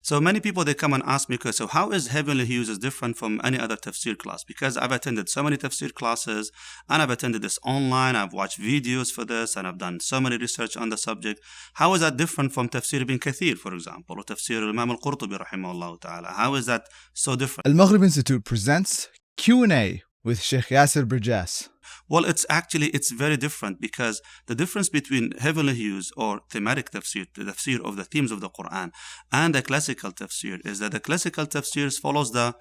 So many people, they come and ask me, okay, so how is Heavenly Hues is different from any other tafsir class? Because I've attended so many tafsir classes, and I've attended this online, I've watched videos for this, and I've done so many research on the subject. How is that different from Tafsir ibn Kathir, for example, or Tafsir Imam al-Qurtubi, rahimahullah ta'ala? How is that so different? AlMaghrib Institute presents Q&A with Sheikh Yaser Birjas. Well, it's very different, because the difference between Heavenly Hues or Thematic Tafsir, the tafsir of the themes of the Quran, and the classical tafsir is that the classical tafsir follows the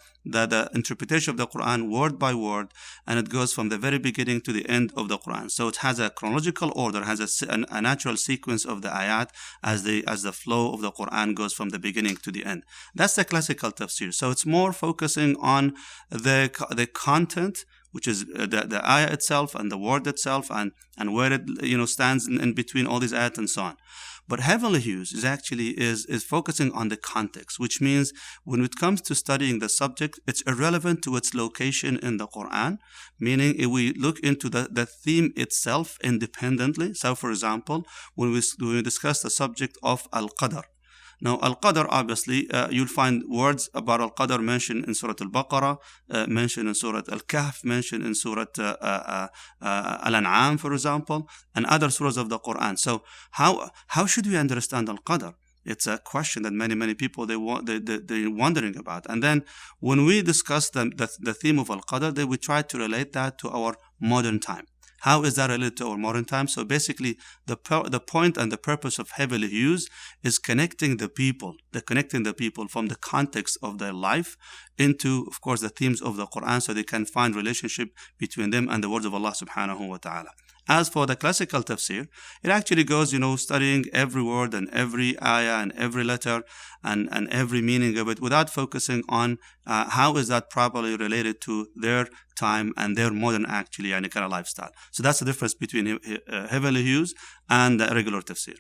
interpretation of the Quran word by word, and it goes from the very beginning to the end of the Quran. So it has a chronological order, has a natural sequence of the ayat as the flow of the Quran goes from the beginning to the end. That's the classical tafsir. So it's more focusing on the content, which is the ayah itself and the word itself, and where it stands in between all these ayat and so on. But Heavenly Hues is focusing on the context, which means when it comes to studying the subject, it's irrelevant to its location in the Quran, meaning if we look into the theme itself independently. So for example, when we discuss the subject of Al-Qadr, now, Al-Qadr, obviously, you'll find words about Al-Qadr mentioned in Surah Al-Baqarah, mentioned in Surah Al-Kahf, mentioned in Surah Al-An'am, for example, and other surahs of the Quran. So, how should we understand Al-Qadr? It's a question that many people they're wondering about. And then, when we discuss the theme of Al-Qadr, then we try to relate that to our modern time. How is that related to our modern time? So basically, the point and the purpose of Heavenly Hues is connecting the people from the context of their life into, of course, the themes of the Quran, so they can find relationship between them and the words of Allah subhanahu wa ta'ala. As for the classical tafsir, it actually goes, studying every word and every ayah and every letter and every meaning of it without focusing on how is that properly related to their time and their modern, kind of lifestyle. So that's the difference between Heavenly Hues and the regular tafsir.